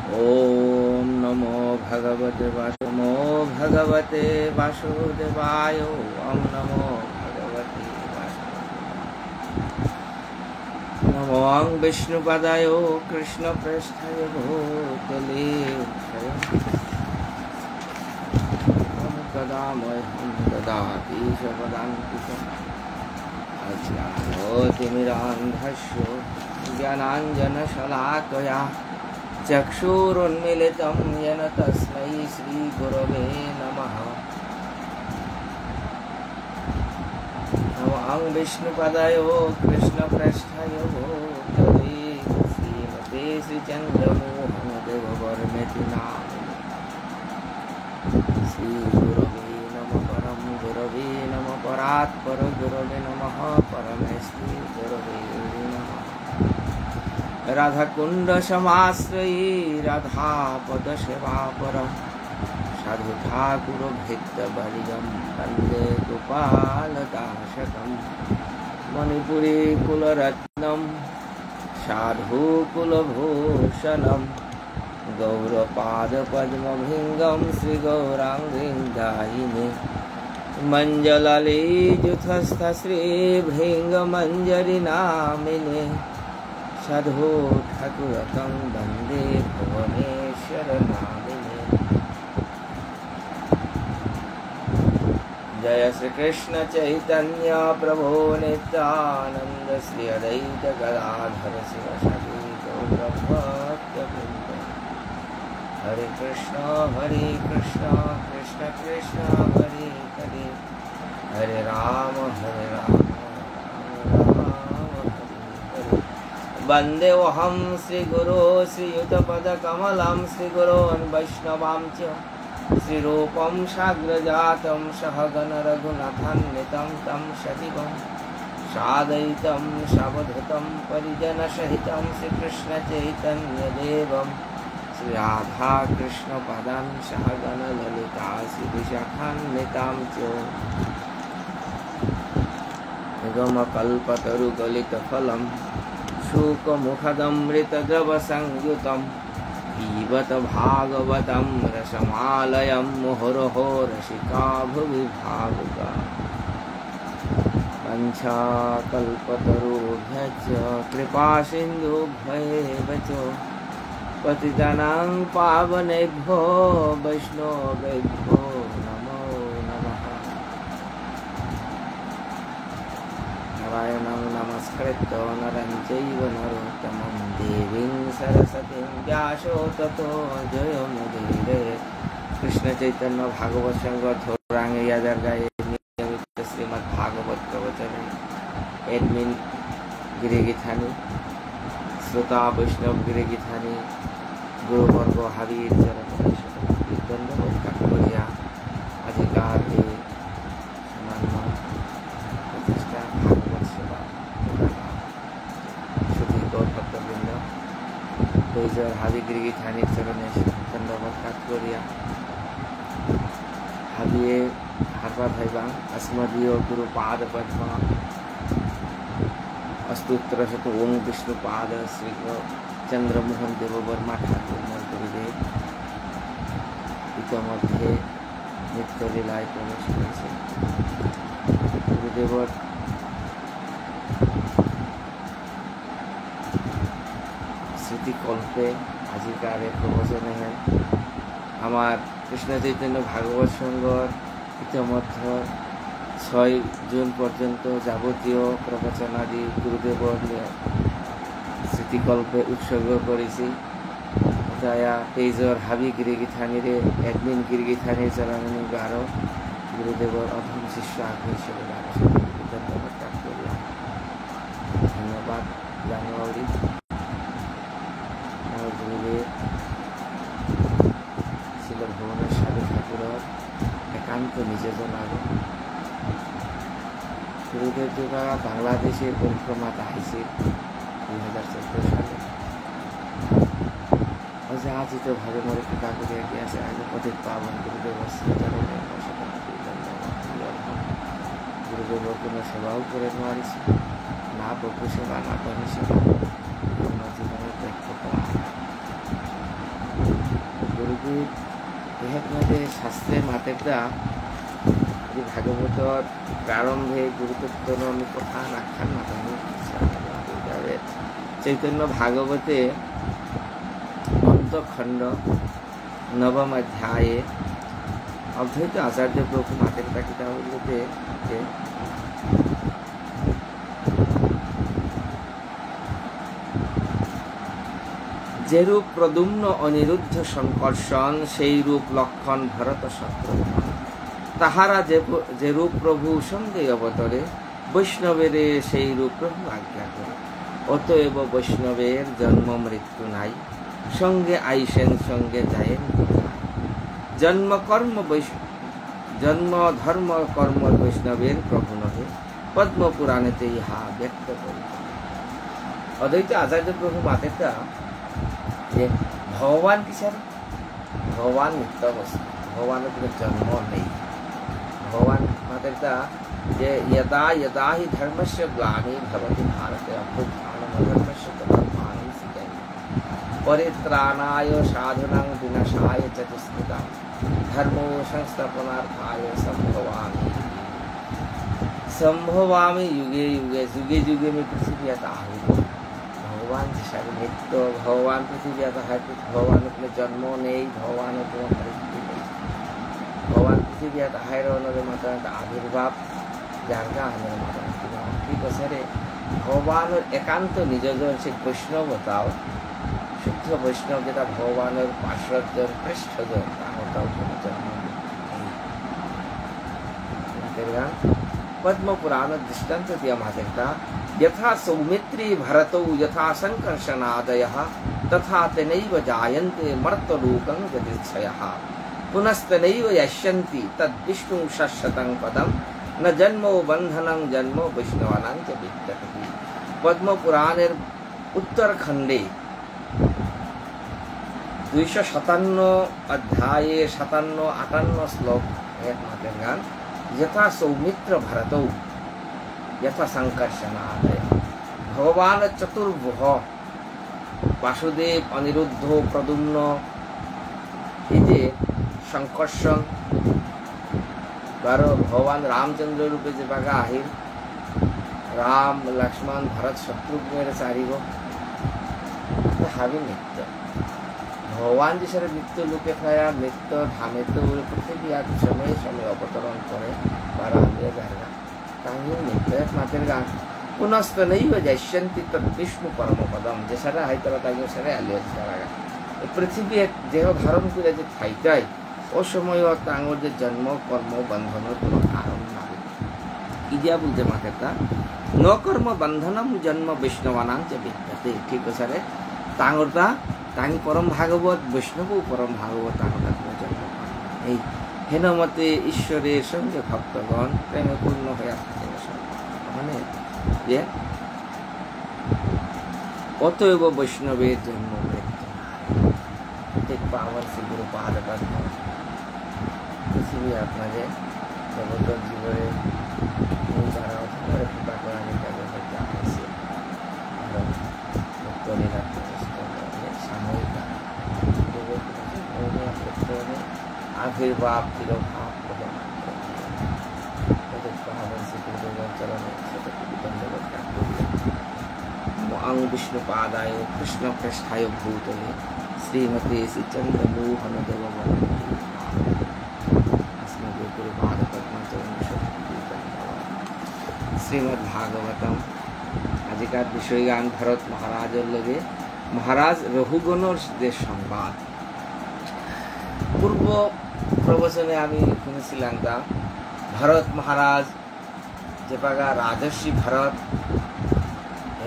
ओम नमो भगवते वासुदेवाय। ओम नमो भगवते वासुदेवाय। नमो विष्णुपदाय कृष्णप्रेष्ठाय भूतले कदामह्यं ददाति शपदान्तिकम् अज्ञानतिमिरान्धस्य ज्ञानाञ्जनशलाकया चक्षुरुन्मीलितं येन तस्मै श्रीगुरवे नमः। नमो विष्णुपदाय कृष्णप्रेष्ठाय भूतले श्रीमते श्रीचन्द्रमोहन देववर्मेति नामिने। श्रीगुरवे नमः परं गुरवे नमः परात्पर गुरवे नमः परमेष्ठी गुरवे नमः। राधाकुंड समाश्रयी राधापद सेवापर साधु ठाकुर भृत्यवर्यं वन्दे गोपालदासकं। मणिपुरी कुलरत्नं साधु कुलभूषणं गौरपादपद्मभृङ्गं श्रीगौराङ्गीं दायिने। मञ्जललीजुथस्थ श्रीभृङ्गमञ्जरी नामिने। साधु ठाकुरकं वन्दे भुवनेश्वर नामिने। जय श्री कृष्ण चैतन्य प्रभो नित्यानंद श्री अद्वैत गदाधर शिवसदि गौरभक्तवृन्द। हरे कृष्ण कृष्ण कृष्ण हरे हरे हरे राम वन्देऽहं श्रीगुरो श्रीयुतपदकमलं श्रीगुरोन् वैष्णवां च श्रीरूपं साग्रजातं सहगण रघुनाथान्वितं तं सजीवं साद्वैतं सावधूतं परिजनसहितं श्रीकृष्णचैतन्यदेवं श्रीराधाकृष्णपदान् सहगण ललिता श्रीविशाखान्वितां च। निगमकल्पतरुगलितफलं शुकमुखदमृतद्रवसंयुतं पीबत भागवतं रसमालयं मुहुर्मुहुः रसिका भुवि भावुका। वंशाकल्पतरुभ्यश्च कृपासिन्धुभ्यैव च पतितानां पावनेभ्यो वैष्णवेभ्यो नमो नमः। नारायणं नमस्कृत्य नरं चैव नरोत्तमं देवीं सरस्वतीं व्यासो ततो जयमुदीरये। कृष्ण चैतन्य भागवत संघ थोरांग यादरगाय नियमित श्रीमद् भागवत प्रवचन एडमिन गिरिगिथानी श्रोता वैष्णव गिरिगिथानी गुरुवर्ग हावीर चरण दंडवत काकरिया अधिकार के सम्मान प्रतिष्ठा भागवत सेवा श्रुति गौर भक्तवृंद बैजर हावी गिरिगिथानी चरण दंडवत काकरिया हाविये हारपा भाईबांग अस्मदीय गुरुपाद पद्म अस्तोत्र शत ओम विष्णुपाद श्री चंद्रमोहन देववर्मा ठाकुर गुरुदेव इतिमध्ये नित्यलीलाय प्रवेश करेছে। गुरुदेवर स्मृतिकल्पे आजिकार प्रवचने हैं हमार कृष्ण चैतन्य भागवत संघर इतिमध्ये 6 जून पर्यंत যাবতীয় प्रवचनादि गुरुदेवर स्मृतिकल्पे उत्सर्ग करेছি। তায়া 23 हावी गिरिगिथानी रे एडमिन गिरिगिथानी चरण गारो गुरुदेवर अधम शिष्य आग्रह हिसेबे धन्यवाद ত্যাগ করলাম। धन्यवाद জানুয়ারি আমার গুরুদেব ছিল ভুবনের সাধু ঠাকুরের একান্ত নিজেজন আগে गुरुदेव जोगा बांग्लादेशे परिक्रमात आइছিল 2014 साले। अझै आजित भावे मोर कृपा गरिरहेकी আছে आज पतित पावन गुरुदेव चरणे गुरुदेव কোনো সেবাও করে নোৱাৰিছে না প্রভু সেবা না পানি সেবা আমার জীবনের প্রেক্ষতা যে ইহাতে শাস্ত্রে মাতেটা যে ভাগবতর প্রারম্ভে গুরুতত্ত্ব আমি কথা আখ্যান মাতানি চৈতন্য ভাগবতে অন্তখণ্ড নবম অধ্যায়ে অদ্বৈত আচার্য প্রভু মাতের কিতা বলতে যে যেরূপ প্রদ্যুম্ন অনিরুদ্ধ সংকর্ষণ সেই রূপ লক্ষণ ভরত শত্রুঘ্ন তাহারা যেরূপ প্রভু সঙ্গে অবতরে বৈষ্ণবের সেই রূপ প্রভু আজ্ঞা করে অতএব বৈষ্ণবের জন্ম মৃত্যু নাই সঙ্গে আইসেন সঙ্গে যায়েন জন্ম ধর্ম কর্ম বৈষ্ণবের প্রভু নহে পদ্ম পুরাণেতে ইহা ব্যক্ত করি। অদ্বৈত আচার্য প্রভু মাতেটা যে ভগবান কিসের ভগবান নিত্য বস্তু ভগবানের কোনো জন্ম নেই ভগবান মাতেটা যে यदा यदा हि धर्मस्य ग्लानि भवति भारते अभ्युत्थानमधर्मस्य तदात्मानं सृजति परित्राणाय साधूनां विनाशाय च दुष्कृतां धर्मो संस्थापनार्थाय संभवामि युगे युगे जुगे जुगे में पृथ्वी आता है। भगवान जैसा नित्य भगवान पृथ्वी आता है भगवान अपने जन्मों नहीं भगवान अपने मृत्यु नहीं भगवान पृथ्वी आता है माता आविर्भाव जारगा हमारे माता ठीक है सर भगवान एकांत निजजन से वैष्णव बताओ शुद्ध वैष्णव जेटा भगवान पार्षदजन पृष्ठजन पद्म पुराण दृष्टांत दिया माता यथा सौमित्री भरतौ यथा संकर्षणादयः तथा तेनैव जायन्ते मर्त्यलोकं गतिच्छयः पुनस्तनैव यश्यन्ति तद्विष्णु शतशतं पदं न जन्मो बंधनं जन्मो वैष्णवानां च विद्यते। पद्म पुराणेर उत्तर खंडे 257 अध्याये 57-58 श्लोक गान यथा सौमित्र भरतौ यथा संकर्षणादय भगवान चतुर्भुज वासुदेव अनिरुद्ध प्रद्युम्न ये संकर्षण बारो भगवान रामचंद्र रूपे जे बागा আহিर राम लक्ष्मण भरत शत्रुघ्न चारिगो हावी नित्य भगवान जिसरे नित्य लोके थाया नित्य धामे तो पृथ्वी आज समय समय अवतरण करे बारा हमें जाएगा तांगी नित्य मातेर गान पुनस्त नहीं हो जैश्यंती तद विष्णु परम पदम जैसा है तरह तांगी सरे आलिया जाएगा पृथ्वी एक देह धारण करे जे थाइताई ओ समय तांगोर जे जन्म कर्म बंधन कोनो कारण नाही इदिया बोलते मातेता न कर्म बंधनम जन्म वैष्णवानां च विद्यते ठीक है सर तांगोरता तांगी परम भागवत वैष्णव परम भागवत तांगोरता कोनो जन्म এই হেন মতে ঈশ্বরের সঙ্গে ভক্তগণ প্রেমে পূর্ণ হয়ে মানে যে অতএব বৈষ্ণবের জন্ম মৃত্যু ঠিক পাওয়ার শ্রী গুরু পাদ পদ্ম পৃথিবী আপনাদের জগতের জীবনে যারা অধিকার কৃপা করা নিকাজে হতে আসে সাময়িক आविर्भाव तिरोभाव अंग विष्णु पादाय कृष्ण पृष्ठाय भूतले श्रीमती श्रीचंद्र मोहन देव श्रीमद् भागवतम आजिकार विषय गान भरत महाराज लगे महाराज रघुगणर संवाद पूर्व प्रवचने आमी শুনেছিলাম তা भरत महाराज যে পাগা রাজর্ষি भरत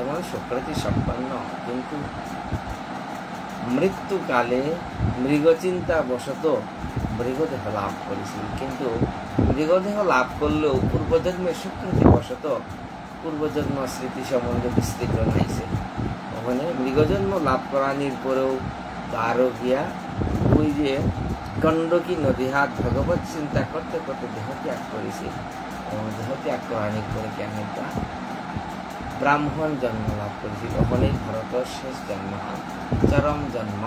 এবং সুকৃতি সম্পন্ন কিন্তু মৃত্যুকালে মৃগচিন্তা বশত মৃগদেহ লাভ করেছিল কিন্তু মৃগদেহ লাভ করলেও পূর্বজন্মের সুকৃতি বশত পূর্বজন্ম স্মৃতি সম্বন্ধে বিস্তৃত নাইছে ওখানে মৃগজন্ম লাভ করানির পরেও তারও গিয়া ওই যে গণ্ডকী নদী হাত ভগবত চিন্তা করতে করতে দেহ ত্যাগ করেছে এবং দেহ ত্যাগ করানির পরে কেন ব্রাহ্মণ জন্ম লাভ করেছিল ওখানেই ভরতের শেষ জন্ম চরম জন্ম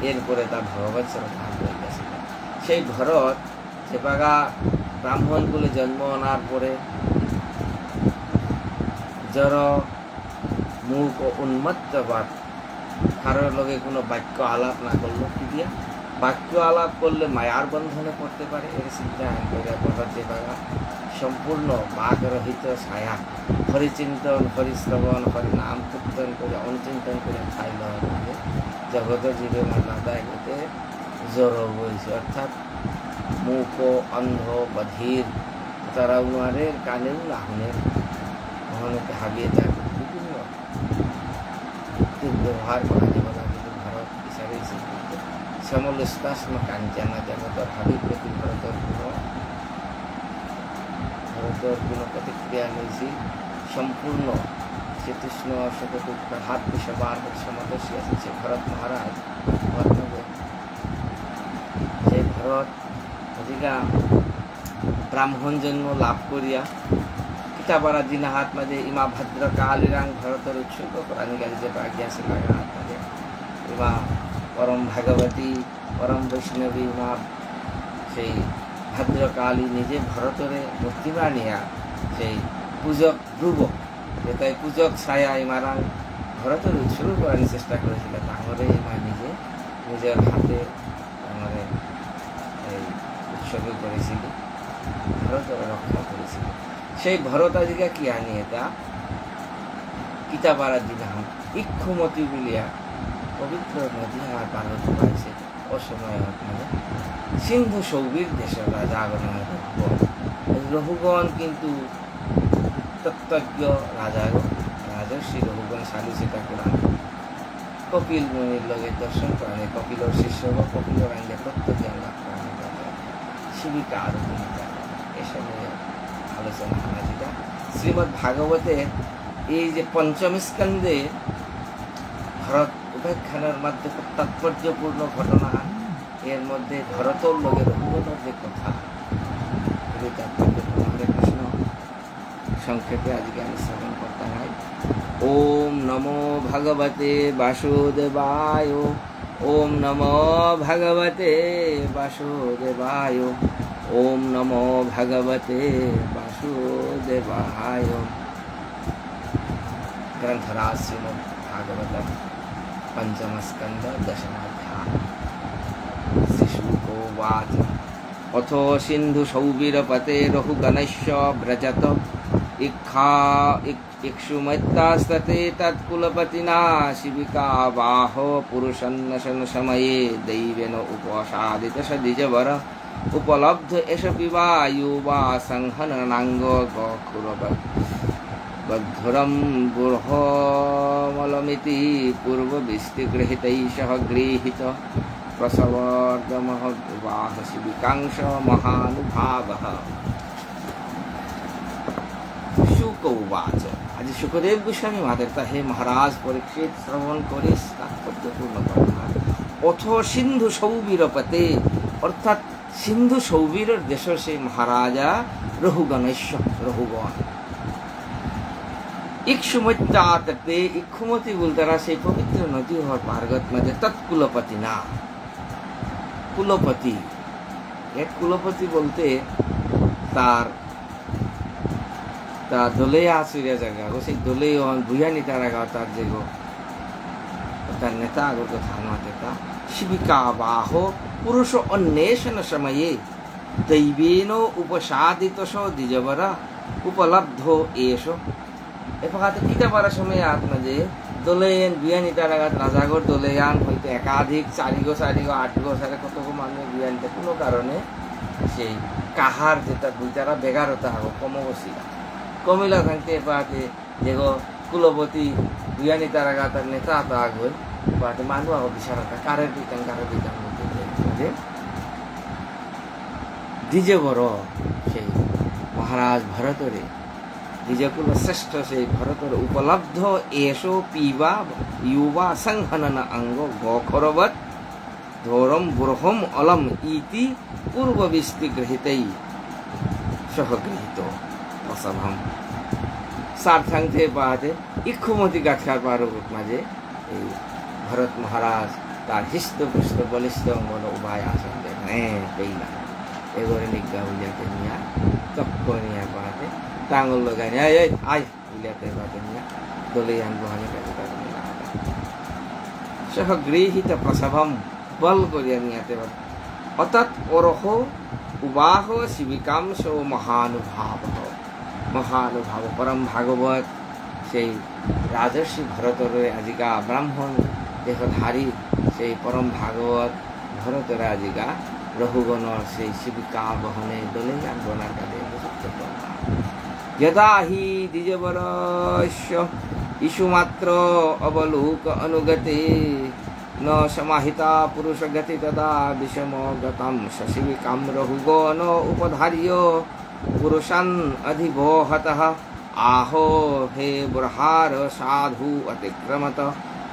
এরপরে তা ভগবত চরণ ভাগ হয়ে গেছিল। সেই ভরত যে বাগা ব্রাহ্মণ কুলে জন্ম আনার পরে জড় মুখ ও উন্মত্তবাদ কারোর লগে কোনো বাক্য আলাপ না করলো, কি দিয়া বাক্য আলাপ করলে মায়ার বন্ধনে পড়তে পারে, এর চিন্তা করে ভরত যে বাগা সম্পূর্ণ বাঘরহিত ছায়া হরিচিন্তন হরিশ্রবণ হরিনাম কীর্তন করে অনুচিন্তন করে খাইল জগত জীবে মাদায় গতে জ্বর হয়েছে, অর্থাৎ মুখ অন্ধ বধির তারা উনারের কানেও না শুনে মহনকে হাবিয়ে তার বিভিন্ন ব্যবহার করা যাবে না, কিন্তু ভারত বিচারেছে শ্যামল স্পাস্ম কাঞ্চনা জগতর হাবিব প্রতি ভারতের কোনো প্রতিক্রিয়া নিয়েছি সম্পূর্ণ শ্রীকৃষ্ণ শতকুক্ষর হাত বিষবার সমদর্শী আছে সে ভরত মহারাজ যে ভরত অধিকা ব্রাহ্মণ জন্ম লাভ করিয়া কিতাবারা দিনা হাত মাঝে ইমা ভদ্র কালিরাং ভরতের উৎসুক প্রাণী গাড়ি যে বাগিয়া সে লাগা হাত মাঝে ইমা পরম ভাগবতী পরম বৈষ্ণবী ইমা সেই ভদ্রকালী নিজে ভরতরে মূর্তি বানিয়া সেই পূজক ধ্রুব যেটাই পূজক ছায়া ইমারাং ভরতের উৎসর্গ করার চেষ্টা করেছিল, তাহলে ইমা নিজে নিজের হাতে আমাদের এই উৎসর্গ করেছিল, ভরতের রক্ষা করেছিল। সেই ভরত আজকে কি আনি এটা কিতাবারা দিনাম ইক্ষুমতি বলিয়া পবিত্র নদী আর পার্বত পাইছে অসময় মানে সিন্ধু সৌবীর দেশের রাজা আগমন রঘুগণ কিন্তু তত্ত্বজ্ঞ রাজর্ষি রঘুগণ সালিসিতা করান কপিল মুনির লগে দর্শন করেন, কপিলর শিষ্য বা কপিলর আইনে তত্ত্বজ্ঞ লাভ করেন শিবিকা আরোপণ এসব নিয়ে আলোচনা হয়। যেটা শ্রীমদ্ ভাগবতের এই যে পঞ্চম স্কন্ধে ভরত উপাখ্যানের মাধ্যমে তাৎপর্যপূর্ণ ঘটনা, এর মধ্যে ভরতর লোকের রঘুগণের যে কথা তাৎপর্যপূর্ণ। হরে কৃষ্ণ সংক্ষেপে আজকে আমি শ্রবণ করতে হয়। ওম নমো ভগবতে বাসুদেবায়, ওম নমো ভগবতে বাসুদেবায়, ওম নমো ভগবতে বাসুদেবায়। গ্রন্থরাজ শ্রীমদ্ ভাগবতম पंचम स्कंद दशमाध्याय। श्रीशुकोवाच अथो सिंधु सौवीरपते रघुगणश्च व्रजत इक्षुमैत्तास्तते तत्कुलपतिना शिबिका बाहो पुरुषन्नशन समये दैवेन उपसादित सदिजवर उपलब्ध एष पिबायुवा संहननांग गखुरव बद्धुरं बुर्होमलमिति पूर्वविस्तिगृहीतैषः गृहीत प्रसवर्गमः विवाह शिबिकांश महानुभावः। शुक उवाच। आज शुकदेव गोस्वामी माता हे महाराज परीक्षित श्रवण करे तात्पर्यपूर्ण घटना। अथ सिंधु सौवीरपते अर्थात सिंधु सौवीर देश से महाराजा रघुगणेश रघुगण इक्षुमत्ते इक्षुमती बोलतारा से पवित्र नदी और पार्गत मध्य तत्कुलपति ना कुलपति एक कुलपति बोलते तार ता दोले आसुरिया जगह वो से दोले और भुया नितारा का तार जगह तार नेता अगर तो थाना देता शिबिका बाहो पुरुष अन्वेषण समये दैवेनो उपसादितोषो द्विजवरा उपलब्धो एषो এফাতে কিতা পারা সময় আপনাদের দোলেন বিয়ানি তারাগাত রাজাগর দোলেয়ান হইতে একাধিক চারিগো আটগো সারে কতগো মানুষ বিয়ানিতে কোনো কারণে সেই কাহার যেটা দুইটারা বেগারতা হবো কমবসিলা কমিলা থাকতে এফাতে যেগো কুলপতি বিয়ানি তারাগাত নেতা তো আগল এফাতে মানুষ আহ বিচারতা কারের দিতাম মধ্যে দ্বিজে বড় সেই মহারাজ ভরতরে द्विजकुल श्रेष्ठ से भरतर उपलब्ध एषो पीवा युवा संहनन अंग गोखरवत धोरम बुरहम अलम इति पूर्वविस्ति गृहीतै सह गृहीतो असभम सार्थांथे बाते इक्षुमती गाछार पारो माजे भरत महाराज তার হৃষ্টপুষ্ট বলিষ্ঠ মন উভয় আসন দেন পেইলা এগরে নিজ্ঞা উলিয়াতে নিয়া চক্ক নিয়া পাহাতে টাঙ্গল লগাই নিয়ে আয় উলিয়াতে পাহাতে নিয়া দলিয়ান বহানি কাজে তার নিয়া সহ গৃহীত প্রসভম বল করিয়া নিয়াতে অর্থাৎ অরহ উবাহ শিবিকাংশ মহানুভাব মহানুভাব পরম ভাগবত সেই রাজর্ষি ভরতরে আজিকা ব্রাহ্মণ দেহধারী সেই পরম ভাগবত ভরতরে আজিকা রঘুগণর সেই শিবিকা বহনে দলিয়ান বনার কাজে যদা হি দ্বিজবরস্য ইষুমাত্র অবলোক অনুগতে ন সমাহিতা পুরুষ গতি তদা বিষম গতম শশিবিকাম রঘুগণ উপধার্য পুরুষান অধিবহতঃ আহো হে বরহার সাধু অতিক্রমত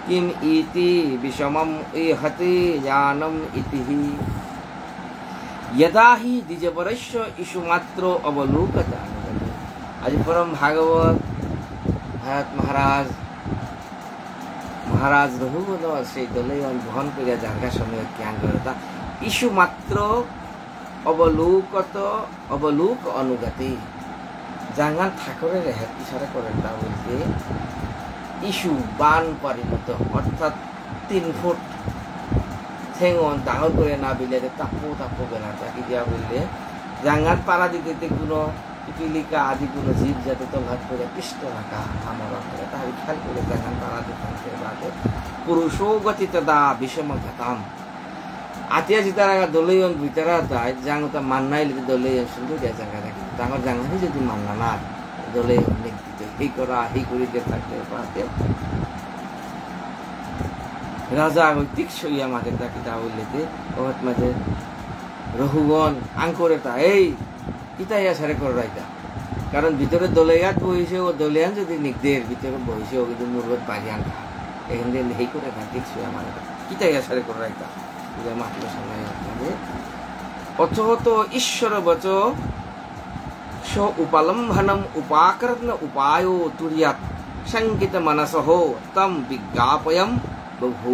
কিম ইতি বিষমম ইহতে জানম ইতি यदा ही द्विजवरस्य इषुमात्र अवलोकत आज परम भागवत भरत महाराज रघुगण से दलयन बहन कर जारका समय ज्ञान करता इषुमात्र अवलोक अनुगति जांगान ठाकुरे रेहत इशारा करता बोलते इषु बान परिणत अर्थात 3 फुट ঠেঙন ডাঙর করে না বিলে তাপো বেলাটা কি দিয়া বললে জাঙ্গার পাড়া দিতে কোনো পিপিলিকা আদি কোনো জীব যাতে তলহাত করে পিষ্ট রাখা আমার করে তাহলে খেয়াল করে জাঙ্গান পাড়া দিতে বাদে পুরুষও গতি তদা বিষম ঘাতাম আতিয়া জিতার আগা দলয়ন ভিতরা যায় জাঙ্গতা মান্নাইলে দলয়ন সুন্দর দিয়া জাঙ্গা থাকে ডাঙর জাঙ্গানি যদি মান্না না দলয়ন দিতে এই করা এই করে দিয়ে থাকতে পারতে রাজা ঐতিক সইয়া মাকে তাকে তা বললেতে ওহত মাঝে রঘুগণ আঙ্করে তা এই ইতাইয়া সারে কর রাইতা কারণ ভিতরে দলেয়াত বহিছে ও দলেয়ান যদি নিকদের ভিতরে বহিছে ও কিন্তু মুরগত বাড়িয়ান খা এখান থেকে হেই করে খা ঠিক সইয়া মাকে ইতাইয়া সারে কর রাইতা পূজা মাতল সময় আপনাদের অথহত ঈশ্বর বচ স উপালম্ভনম উপাকর্ণ উপায়ো তুরিয়াত সংকিত মনসহ তম বিজ্ঞাপয়ম বহু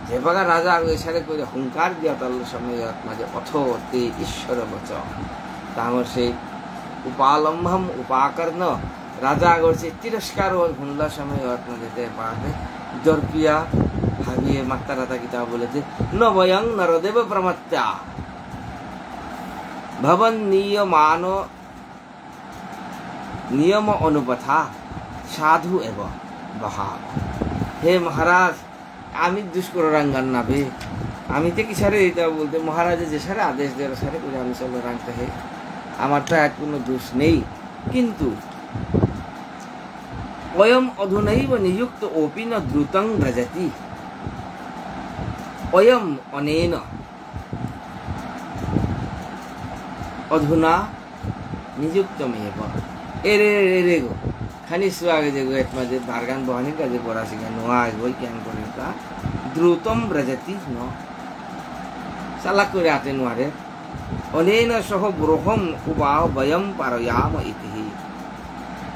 যে বাগা রাজা এসারে করে হুঙ্কার দিয়া তার সময় মাঝে অথতে ঈশ্বর বচ তাহলে সেই উপালম্ভম উপাকর্ণ রাজা আগর সে তিরস্কার হুনলা সময় যেতে পারে দর্পিয়া ভাবিয়ে মাত্রা রাতা গীতা বলেছে নবয়ং নরদেব প্রমত্তা ভবন নিয়ম অনুপথা সাধু এব বহাব হে মহারাজ আমি দুষ্কর রাঙ্গান নাবে আমি তো কি সারে এটা বলতে মহারাজে যে সারে আদেশ দেওয়ার সারে করে আমি চলো রাঙতে হে আমার তো এক কোনো দোষ নেই কিন্তু অয়ম অধুনৈব নিযুক্ত ওপি ন দ্রুতং ব্রজতি অয়ম অনেন অধুনা নিযুক্তমেব এরে রে গো খানি সুয়াগে যে এক মাঝে বারগান বহানি কাজে পড়াছি কেন নোয়া বই কেন করে তা দ্রুতম ব্রজতি ন চালাক করে আতে নোয়ারে অনেন সহ ব্রহম উবাহ বয়ম পারয়াম ইতি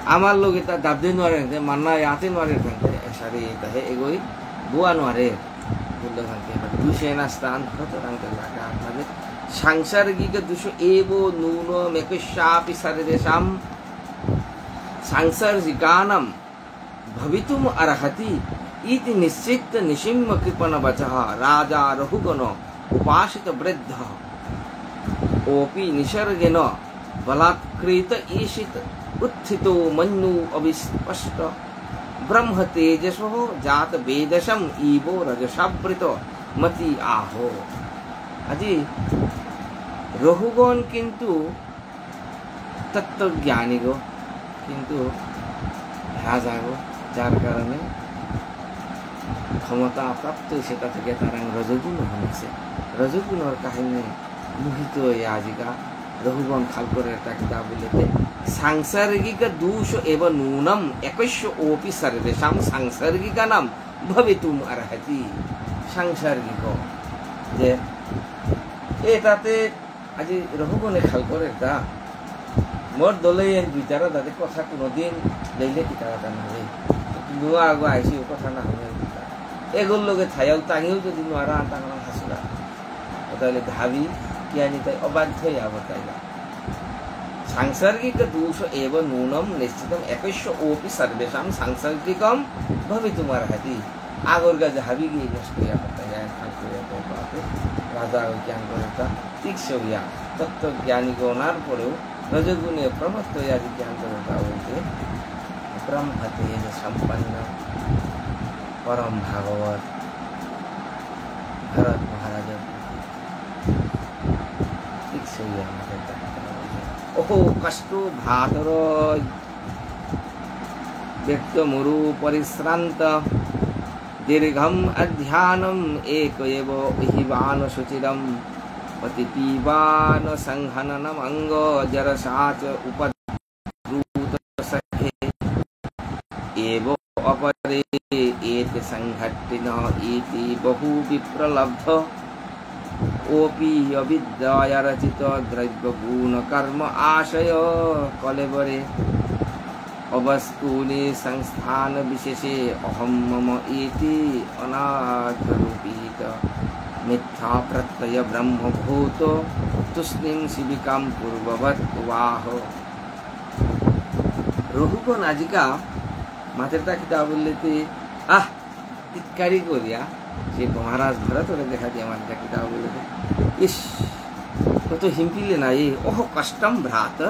আমার লোক এটা দাবদে নোয়ারে মান্না আতে নোয়ারে থাকতে সারি তাহে এগোই বুয়া নোয়ারে বললে থাকতে দুশে না স্থান হতো রাখতে লাগা আপনাদের সাংসারিক দুশো এব নূন মেকশাপি সারেদেশাম सांसर्गिकानां भवितुम अर्हति इति निश्चित निशिम्य कृपण वचः राजा रघुगण उपासित वृद्ध ओपि निसर्गेण बलात्कृत ईशित उत्थितो मन्यु अविस्पष्ट ब्रह्म तेजसो जात वेदसम इवो रजसावृत मति आहो আজি রঘুগণ কিন্তু তত্ত্বজ্ঞানী গো কিন্তু রাজা গো যার কারণে ক্ষমতা প্রাপ্ত সেটা থেকে তারা রজগুণ হয়েছে রজগুণর কাহিনী মোহিত হয়ে আজিকা রঘুগণ খাল করে তাকে দা বলেতে সাংসারিক দোষ এব নূনম একস্য ওপি সর্বেষাং সাংসারিকানাম ভবিতুম অর্হতি সাংসারিক যে এটাতে আজি রঘুগণে খাল করে তা মোর দলে বিচারা তাদের কথা কোনোদিন লইলে কিতাবাটা নাহে নোয়া আগো আইসি কথা না হলে এগুলো লোকে থাইও তাঙিও যদি নোয়ারা তাঙা হাসুরা তাহলে ধাবি কিয়ানি তাই অবাধ্যই আবতাইলা सांसर्गिक दोष एव नूनम निश्चितम एकस्य ओपि सर्वेषां सांसर्गिकम भवितुमर्हति आगोरगा जहाबी की नष्ट या पता है ठाकुर को बात राजा ज्ञान करता तीक्ष्णया तत्व ज्ञानी को नार पड़ो रजगुण प्रमत्त आदि ज्ञान करता बोलते ब्रह्मते संपन्न परम भागवत भरत महाराज तीक्ष्णया ओहो कष्ट भातर व्यक्त मुरु परिश्रांत दीर्घम अध्यानम एक एव हिवान शुचिरम पतिपीवान संहननम अंग जरसाच उपद्रुत सखे एव अपरे एत संघट्टिन इति बहु विप्रलब्ध ओपि अविद्या रचित द्रव्य गुण कर्म आशय कलेवरे अवस्तूनि संस्थान विशेषे अहम मम इति अनाथरूपीत मिथ्या प्रत्यय ब्रह्मभूत तुष्णिं शिविकां पूर्ववत् वाह রঘু को नाजिका मातेरता किताब बोलते टिटकारी करिया যে মহারাজ ভরত দেখা দিয়ে আমার কিতাব বলতে ইস কত হিমপিলে নাই ওহ কষ্টম ভ্রাত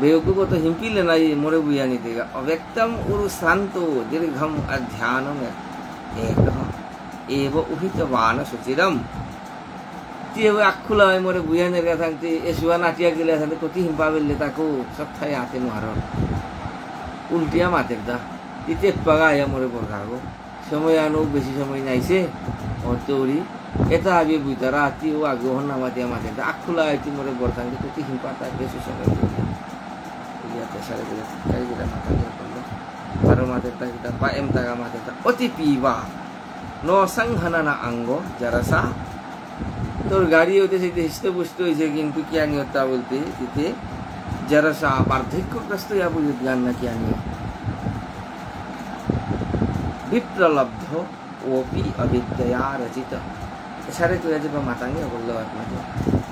বেউকু কত হিমপিলে নাই মোরে বুয়ানি দেগা অব্যক্তম উরু শান্ত দীর্ঘম অধ্যানম এক এব উহিতবান সুচিরম তিয়ে আখুলা মোরে বুয়ানি রে থাকতে এসুয়া নাটিয়া গেলে থাকতে কত হিমপা বেলে তাকো সব থাই আতে নহার উল্টিয়া মাতের দা তিতে পাগায়া মোরে বরগাগো समय आनो बेसी समय नाइसे और तोरी एता आबे बुइतारा आती ओ आगे हन्ना माते माते आखुला आइती मोरे बरथां के कति हिमपाता बेसी समय या त सारे के काई के माता के पल्लो तारो माते ता किता पा एम तागा माते ता अति पीवा नो संघनना अंगो जरसा তোর গাড়ি হতে সেটা হিষ্টপুষ্ট হয়েছে কিন্তু কি আনি হত্যা বলতে দিতে জরসা বার্ধক্যগ্রস্ত ইয়া বুঝে জ্ঞান না কি আনি विप्रलब्ध ओपी अविद्या रचित सारे तो जब मातांगे बोल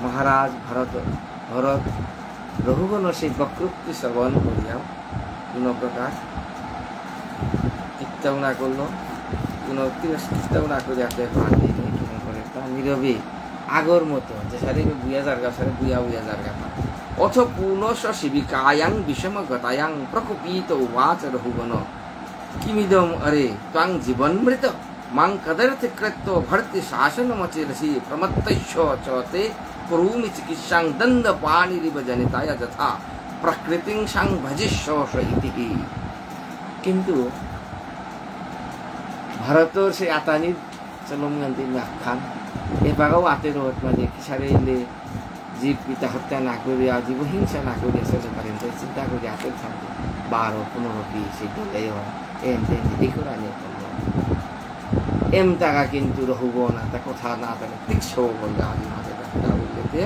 महाराज भरत रघुगण से वक्रोक्ति श्रवण करिया কোনো প্রকার ইচ্ছাও না করলো কোনো তিরস্কৃতও না করে আপনি প্রাণ দিয়ে কেমন করে তা নীরবে আগর মতো যে সারে বুয়া জারগা সারে বুয়া জারগা অথ পুনঃ শিবিকায়াং বিষম গতায়াং প্রকোপিত উবাচ রঘুগণ किमिदम अरे त्वां जीवनमृत मां कदर्थ कृत्व भर्ति शासनमचिरसि प्रमत्तश्च चते करोमि चिकित्सां दण्डपाणिरिव जनिताय यथा प्रकृतिं सां भजिष्यस इति किन्तु भारतर से आतानि चलम गन्ति आख्यान ए बागाव आते रोड माने किसारेले जीव पिता हत्या ना करिया जीव हिंसा ना करिया सजे पर्यंत चिंता करि आते थांते 12-15 20 देयो देखो रानी एम तागा किंतु रहुगो ना ता कथा ना ता तीक्ष्ण बोलगा आदि माते ता बोलते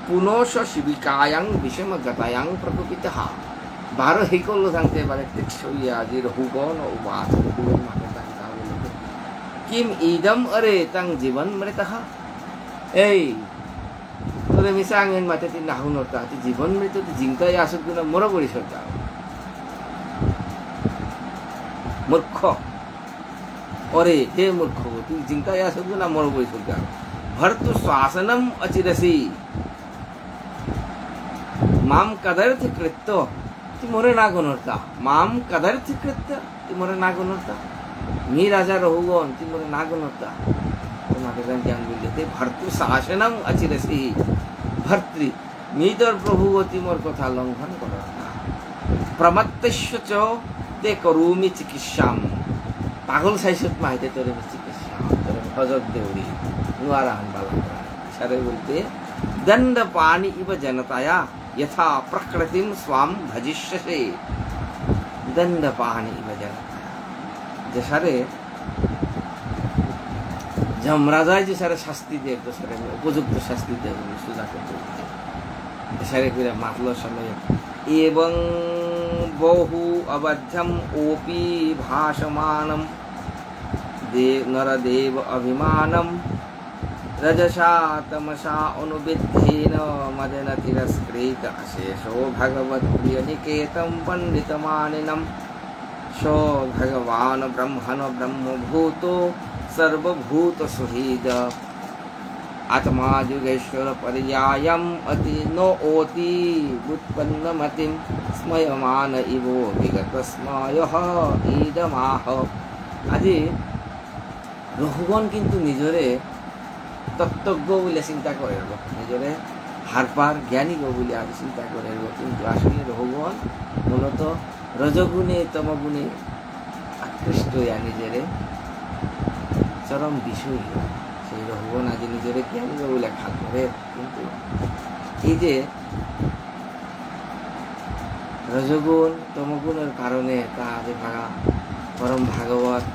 पुनःश शिविकायां विषम गतायां प्रकोपितः 12 हिकोलो सांगते बारे तीक्ष्ण या आदि रहुगो न उवाच रहुगो माते ता बोलते किम इदम अरे तं जीवन मृतः ए तोरे मिसांगन माते ती नाहु नता ती जीवन मृत ती जिंका या असुगुना मोर बड़ी सत्ता मूर्ख अरे हे मूर्ख तू जिंका या सब ना मर बोई सुगा भर्तु श्वासनम अचिरसी माम कदर्थ कृत्य ती मोरे ना गुणरता माम कदर्थ कृत्य ती मोरे ना गुणरता मी राजा रहुगन ती मोरे ना गुणरता तो माते ज्ञान बोलते भर्तु शासनम अचिरसी भर्तृ मी तर प्रभु ती मोर कथा लंघन करता प्रमत्तश्च च ते करोमि चिकित्साम पागल साइसत माहिती तोरे चिकित्सा तोरे हजर देवरी नुआरान बाला सारे बोलते दंड पानी इव जनताया यथा प्रकृतिम स्वाम भजिष्यसे दंड पानी इव जनताया जे सारे जमराजा जे सारे शास्ति दे तो सारे उपयुक्त शास्ति दे सुजा करते सारे पूरा मातलो समय एवं बहु अवध्यम ओपी भाषमानम नरदेव अभिमानम रजसा तमसा अनुविद्धेन मदेन तिरस्कृत अशेषो भगवत्प्रियनिकेतं पंडितमानिनं सो भगवान ब्रह्मण ब्रह्मभूतो सर्वभूतसुहृद आत्मा युगेश्वर पर्यायम अति नोति व्युत्पन्नमतिं स्मयमान इवो विगतस्मयः इदमाह। আজি রঘুগণ কিন্তু নিজরে তত্ত্বজ্ঞ বলে চিন্তা করে, নিজরে হারপার জ্ঞানী গো বলে আজ চিন্তা করে, কিন্তু আসলে রঘুগণ মূলত রজগুণে তমগুণে আকৃষ্ট হইয়া নিজেরে চরম বিষয় সেই রঘুগণ আজ নিজেরে জ্ঞানী গো বলে খাল করে। কিন্তু এই যে রজগুণ তমগুণের কারণে তা যে ভাগা পরম ভাগবত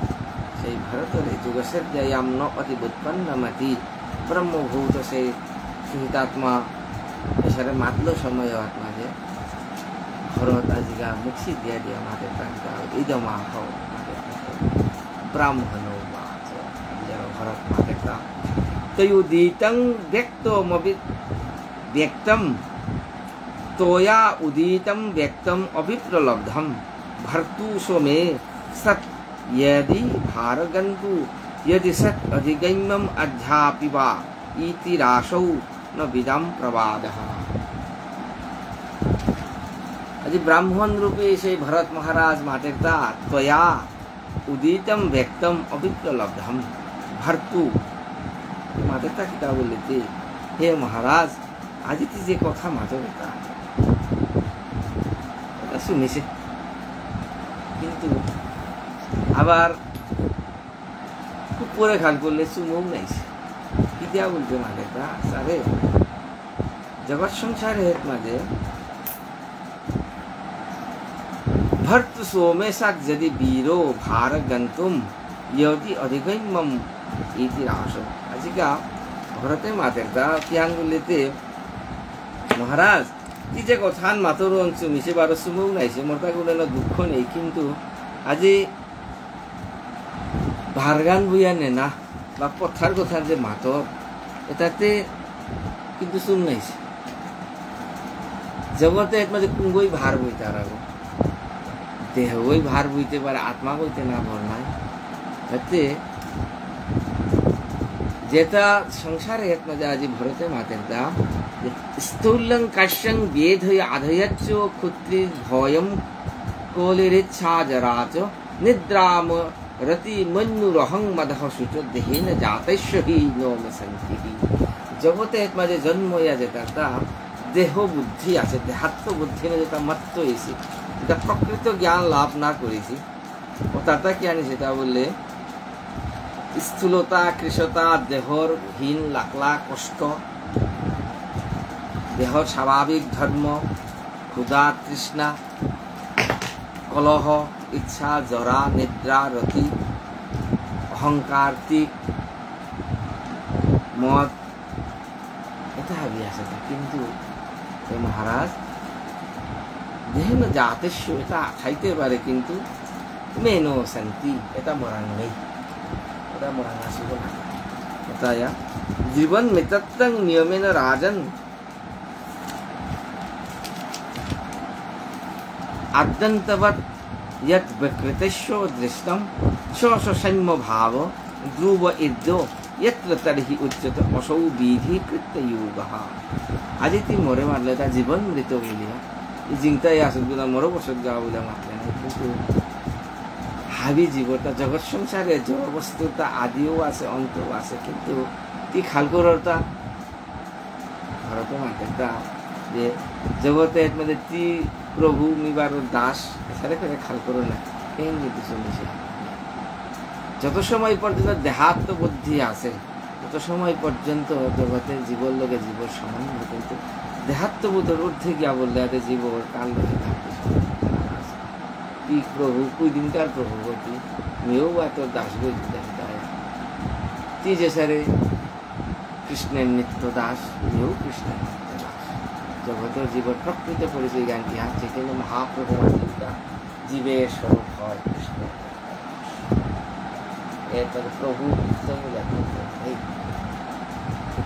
সেই ভারতের যুগসের জয়াম ন অতি বুৎপন্নমতি ব্রহ্মভূত সেই সুহিতাত্মা এসারে মাতল সময় আত্মা যে ভরত আজিকা মুখি দিয়া দিয়া মাতে প্রাণটা ইদমা হও মাতে ব্রাহ্মণ ভরত মাতে প্রাণ তয়ুদিতং ব্যক্তম তোয়া উদিতম ব্যক্তম অভিপ্রলব্ধম भर्तु सोमे सत् यदि भारगन्तु यदि सत् अधिगम्यम अध्यापि वा इति राशौ न विदम प्रवादः। আজি ব্রাহ্মণ রূপে সেই ভরত মহারাজ মাটের তা তয়া উদিতম ব্যক্তম অভিপ্রলব্ধম ভর্তু মাটের তা কিতা বলিতে, হে মহারাজ আজি তুই যে কথা মাতর তা শুনেছে, কিন্তু আবার খুব পরে খাল করলে চুমুক নাইছে কিতা বলতে মানে তা সারে জগৎ সংসারের মাঝে ভর্ত সোমে সাক যদি বীরো ভার গন্তুম ইয়তি অধিগম্যম ইতি রাস। আজিকা ভরতে মাতের তা তিয়ান বলিতে মহারাজ কি যে কথান মাতর অংশ মিশে বারো চুমুক নাইছে মোর তা কোনো দুঃখ নেই, কিন্তু আজি ভারগান বইয়া নেনা বা পথার কথা যে মাতর এটাতে কিন্তু চুম নাইছে। জগতে মাঝে কুঙ্গই ভার বইতে আর দেহ ওই ভার বইতে পারে, আত্মা বইতে না ভর নাই। এতে যেটা সংসারে মাঝে আজি ভরতে মাতের দা স্থূলং কাশ্যং বেদ আধয়চ্চ ক্ষুত্রি ভয়ম কোলিরিচ্ছা জরাচ নিদ্রাম রতি মন্যুরহং মদহ শুচ দেহেন জাতৈশ্বহি নোম সন্তিহি। জগতে মাঝে জন্ম ইয়া যেটা তা দেহ বুদ্ধি আছে, দেহাত্ম বুদ্ধি না যেটা মত্ত হয়েছে, যেটা প্রকৃত জ্ঞান লাভ না করেছি ও তাটা কি আনি সেটা বললে স্থূলতা কৃশতা দেহর হীন লাকলা কষ্ট, দেহর স্বাভাবিক ধর্ম ক্ষুধা তৃষ্ণা কলহ ইচ্ছা জরা নিদ্রা রতি অহংকার তিক মদ এটা ভাবি আছে। কিন্তু মহারাজ দেহেন জাতেস্য এটা খাইতে পারে, কিন্তু মেনো শান্তি এটা মরাং নেই, এটা মরাং আসিব না। এটা জীবন মিতত্বং নিয়মেন রাজন আদ্যন্তবৎ यत् विकृतिश्व दृष्टम स्वसंयम भाव ध्रुव इद्यो यत्र तर्हि उच्यते असौ विधि कृत्य योगः। আজি তুই মরে মারলে তা জীবন মৃত বলিয়া এই জিংটাই আসুক বলে মরো বসত যাওয়া বলে মারলে না, কিন্তু হাবি জীবটা জগৎ সংসারে জড় বস্তুটা আদিও আছে অন্তও আছে, কিন্তু তুই খাল করতা ভারতে মারতে যে জগতে মানে তুই প্রভু মিবার দাস এছাড়া করে খাল করো না এই নীতি চলেছে। যত সময় পর্যন্ত দেহাত্ম বুদ্ধি আছে তত সময় পর্যন্ত জগতের জীবর লোকে জীবর সমান, কিন্তু দেহাত্ম বোধের ঊর্ধ্বে গিয়া বললে জীবর কাল লোকে থাকতে কি প্রভু কুই দিনকার প্রভু বলতি মেয়েও বা তোর দাস বই তুই যে সারে কৃষ্ণের নিত্য দাস মেয়েও কৃষ্ণের নিত্য দাস। জগতের জীবন প্রকৃত পরিচয় জ্ঞানটি আছে, কিন্তু মহাপ্রভু জীবের স্বরূপ হয় কৃষ্ণ। এরপরে প্রভু মিলে এই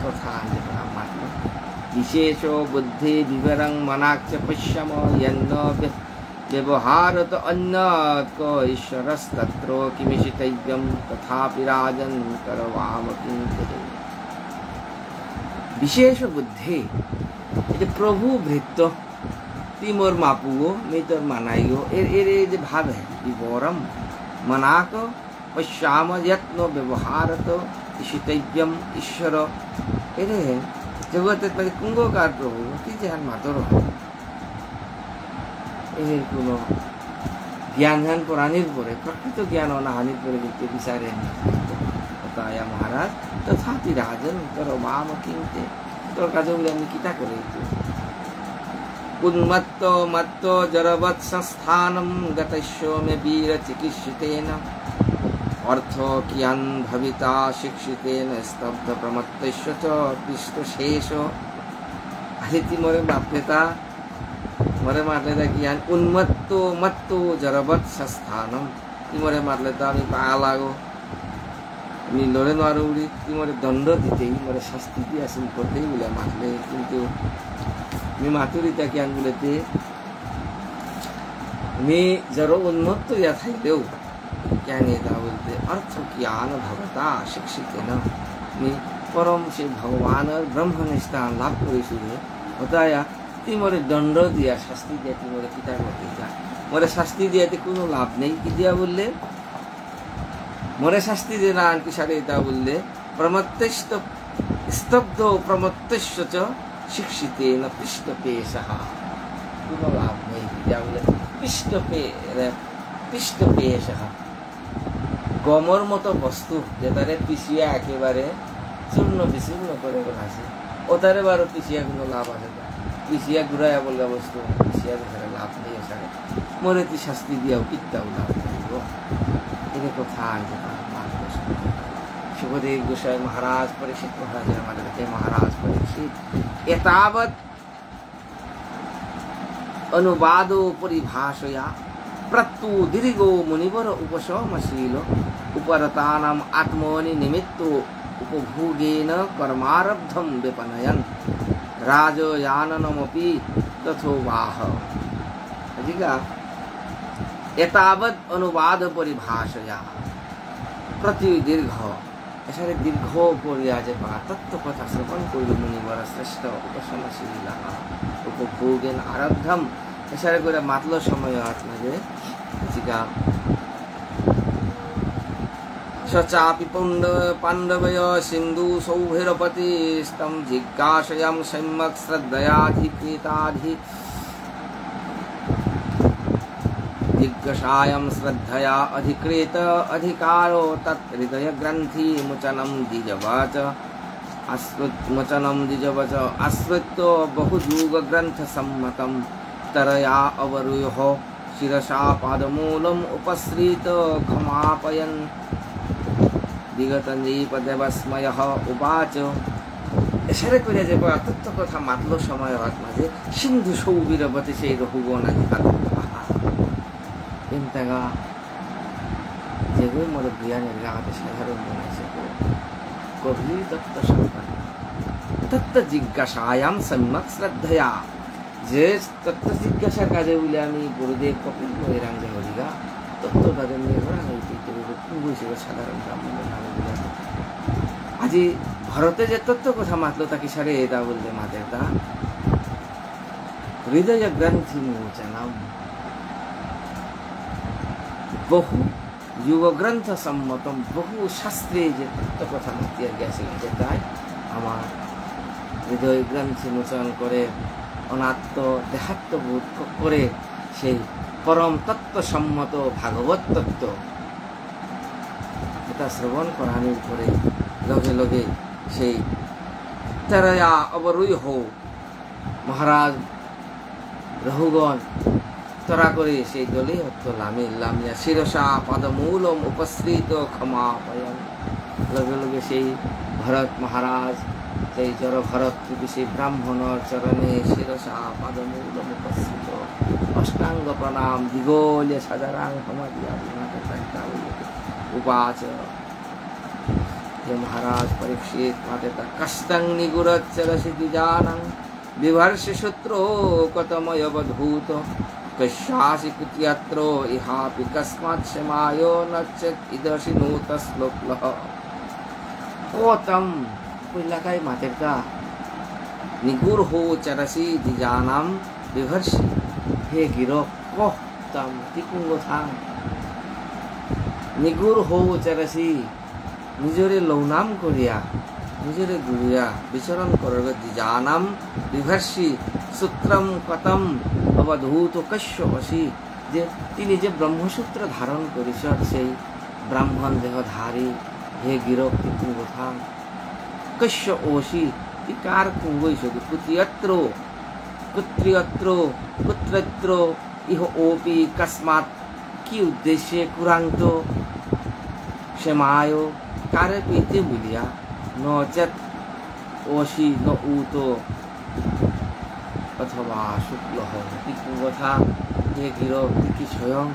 কথা মাত্র বিশেষ বুদ্ধি বিবরং মনাক্ষ পশ্যম यन्न व्यवहारत अन्यत् ईश्वरस्तत्र किमिषितव्यं तथापि राजन् करवाम किंचित् विशेष बुद्धि ये प्रभु भृत्य तिमोर मापुगो मेतर मनाइगो एर जे भाव है विवरम मनाक पश्याम यत्न व्यवहारत ईशितव्यम ईश्वर एरे जगत पर कुंगोकार प्रभु कि जान मातर এই কোনো জ্ঞান ধ্যান প্রাণীর পরে প্রকৃত জ্ঞান অনাহানির পরে কিন্তু বিচারেন তাই মহারাজ তথাপি রাজন তোর মাম কিনতে তোর কাজে বলে আমি কিতা করে উন্মত্ত মত্ত জরবৎ সংস্থানম গতস্য মে বীর চিকিৎসিতেন অর্থ কিয়ান ভবিতা শিক্ষিতেন স্তব্ধ প্রমত্তস্য চ পৃষ্ঠ শেষ আদিতি মরে বাপ্যতা मरे मारले था कि यान उन्मत्तो मत्तो जरबत संस्थानम ती मरे मारले था আমি পায়া লাগো আমি লড়ে নারো উড়ি ती मरे दंड দিতেই मरे শাস্তি দিয়ে আসিন করতেই বলে মারলে কিন্তু मी मातुरिता ज्ञान बोलते मी जरो उन्मत्त या थाइलेও ज्ञान येता बोलते अर्थ ज्ञान भवता शिक्षितेन मी परम से भगवान ब्रह्मनिष्ठा लाभ করেছিলেন হতায়া तिमरे दंड दिया शास्ति दिया तिमरे पिता करते जा मोरे शास्ति दिया ते कोनो लाभ नहीं कि दिया बोलले मोरे शास्ति देना आंटी सारे ता बोलले प्रमत्तस्त स्तब्ध प्रमत्तस्य च शिक्षितेन पृष्ठपेशः कोनो लाभ नहीं दिया बोले पृष्ठपेशः गमर मतो वस्तु जेतारे पिसिया एकेबारे चूर्ण विचूर्ण करे राखছে ওতারে বারো পিसिया कोनो लाभ আছে पिसिया घुराया बोलगा वस्तु पिसिया बेचारा लाभ नहीं है मोरे ती शास्ति दिया कितना लाभ नहीं ये कथा आगे सुखदेव गोसाई महाराज परीक्षित महाराज हमारे महाराज परीक्षित एतावत् अनुवादो परिभाषया प्रत्यु दीर्घो मुनिवर उपशमशील उपरतानाम आत्मनि निमित्तो उपभोगेन कर्मारब्धं विपनयन् राजयाननमपि तथोवाह अधिका एतावत् अनुवाद परिभाषया प्रति दीर्घ ऐसा दीर्घ परिया जे पा तत्व कथा श्रवण करिल मुनिवर श्रेष्ठ उपशमशील उपभोगेन आरब्धम ऐसा करे मातलो समय आत्मा जे अधिका सचापि पांडवय सिंधु सौभैरपति स्तम जिज्ञासयं सम्यक् श्रद्धयाधिकृताधि जिज्ञासायं श्रद्धया अधिकृत अधिकारो तत् हृदय ग्रंथि मुचनं द्विजवच आश्रित्य बहुयुग ग्रंथ सम्मतं तरया अवरुह्य शिरसा पादमूलम् उपश्रित क्षमापयन् विगतनीपदेवस्मय उवाच एसारे करे जे तत्व कथा मातलो समय माजे सिंधु सौबीरवती से रहुगो नाहि एमतागा जेगो मोर ज्ञानेर गाते साधारण बनाइছে कवि तत्व संपन्न तत्व जिज्ञासायां सम्यक् श्रद्धया जे तत्व जिज्ञासा काजे बोले आमी गुरुदेव कपिल मोहिराम जहरिगा तत्व काजे निर्भर हইতে বুঝিছিল সাধারণ ব্রাহ্মণের নামে বলে আজি ভারতে যে তত্ত্ব কথা মাতলো তাকে সারে এটা বলতে মাতের তা হৃদয় গ্রন্থি মোচনম বহু যুগ গ্রন্থ সম্মতম বহু শাস্ত্রে যে তত্ত্ব কথা মাতিয়ার গেছে তাই আমার হৃদয় গ্রন্থি মোচন করে অনাত্ম দেহাত্ম বোধ করে সেই পরম তত্ত্ব সম্মত ভাগবত তত্ত্ব এটা শ্রবণ করানোর পরে লগে লগে সেই तरया अवरुह्य हो महाराज रहुगण तरा करे সেই দলে হতো লামিয়া শিরসা পদমূলম উপশ্রিত ক্ষমাপয়ন লগে লগে সেই ভরত মহারাজ সেই জড় ভরত সেই ব্রাহ্মণর চরণে শিরসা পদমূলম উপশ্রিত অষ্টাঙ্গ প্রণাম দিগোলে সাজারাং ক্ষমা দিয়া উপাচ हे महाराज परीक्षित मातेता कष्टं निगुरच्चरसि द्विजानं बिभर्षि शत्रो कतमयवधूत कस्यासि कुत्यत्रो इहापि कस्मात् क्षमायो नचेत् इदर्शि नूतश्लोकः कोतम कुल्लाकाय मातेता निगुर हो चरसि द्विजानां बिभर्षि हे गिरो कोतम तिकुंगोथा निगुर हो चरसि নিজরে লৌনাম করিয়া নিজরে গুরিয়া বিচরণ করবে দ্বিজানাম বিভর্ষি সূত্রম কতম অবধূত কশ্য অসি যে তিনি যে ব্রহ্মসূত্র ধারণ করেছেন সেই ব্রাহ্মণ দেহধারী হে গিরক কুঙ্গথাং কশ্য অসি তি কার কুঙ্গইছ কুত্রিয়ত্র কুত্রিয়ত্র কুত্রত্র ইহ ওপি কস্মাৎ কি উদ্দেশ্যে কুরান্ত क्षमायो कार्य पीते मिलिया नचेत ओशी न ऊतो अथवा शुक्ल हो कथा हे गिरो कि स्वयं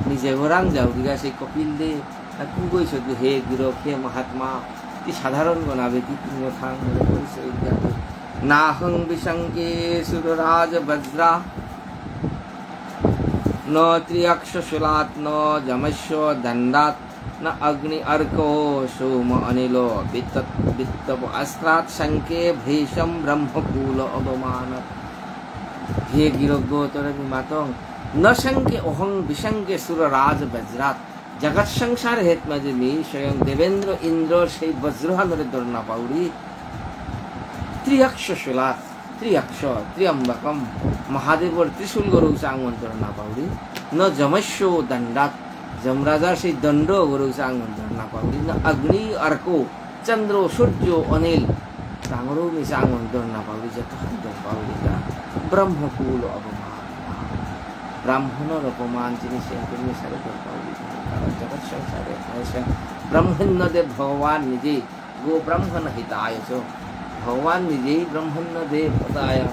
निजे गोरां जाउरिया से कपिल दे कुगैछ हे गिरो हे महात्मा ती साधारण गनाबे ती कथा मने परिचय दियाबे नाहं विशंके सुरराज वज्रा न त्रियक्षशूलात् न जमस्य दण्डात् न अग्नि अर्को सोम अनिलो वित्त अस्त्रात् शंके भीषम ब्रह्मकूल अवमान हे गिरोगोतर मातंग न शंके अहं विशंके सुरराज वज्रात जगत संसार हेत मजे मी स्वयं देवेंद्र इंद्र से वज्रहानरे दर्ना पाउरी त्रियक्षशूलात् त्रियक्ष त्र्यंबकम महादेवर त्रिशूल गुरु सांगमंत्र ना पाउरी न जमस्यो दंडात जमराजा से दंड गुरु सांगमंत्र ना पाउरी न अग्नि अर्को चंद्र सूर्य अनिल सांगरो में सांगमंत्र ना पाउरी जत हंद पाउरी का ब्रह्मकूल अपमान ब्राह्मणर अपमान जिनिस में सारे पाउरी जगत संसारे ऐसा ब्रह्मण्य देव भगवान निजे गो ब्रह्मण हिताय छो भगवान निजे ब्रह्मण्य देव बताय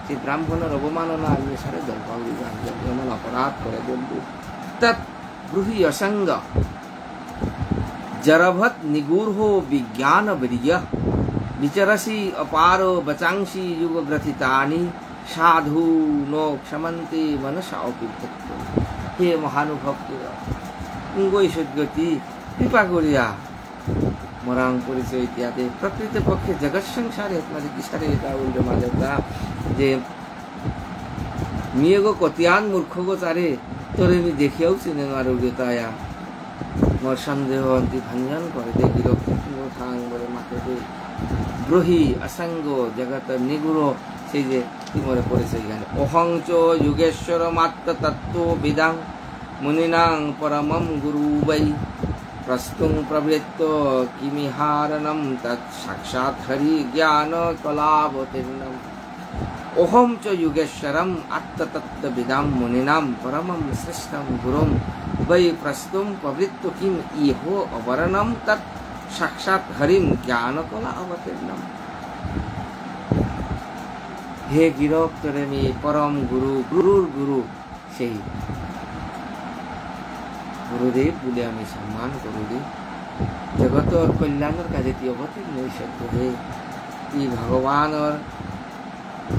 से ब्राह्मणर अवमानना आगे सारे दल पाउरी का मन अपराध करे बंधु तत् ब्रूहि असंग जरभत निगूर्हो विज्ञान वीर्य विचरसि अपारो बचांसी युग ग्रथितानि साधु नो क्षमन्ते मनसा अपिभक्त हे महानुभक्त उंगोई सद्गति कृपा करिया मरांग परिचय इत्यादि प्रकृत पक्षे जगत संसारे माजे किसारे এটা উল্টো মাঝেটা যে মিয়েগো কতিয়ান মূর্খগো তারে তোরে আমি দেখিয়াও চিনে মারু গেতায়া মোর সন্দেহ অন্তি ভঞ্জন করে দেখি রক্ষিণো থাং বলে মাকে দে ব্রহি অসঙ্গ জগত নিগুরো সেই যে তিমরে পরিচয় গান অহংচ যুগেশ্বর মাত্র তত্ত্ব বিদাং মুনিনাং পরমম গুরু বৈ प्रस्तुं प्रवृत्त किमिहारणं तत् साक्षात् हरि ज्ञान कलावतीर्णम् ओहम च युगेश्वरम आत्ततत्त्वविदां मुनिनां परमं श्रेष्ठं गुरुं वै प्रस्तुं प्रवृत्त किम इहो अवरणं तत् साक्षात् हरिं ज्ञान कलावतीर्णम् हे गिरक तोरे मी परम गुरु गुरुर गुरु সেই गुरुदेव बोले आमी सम्मान करू दे जगतर कल्याणर काजे ती अवतीर्ण शब्द है ती भगवानर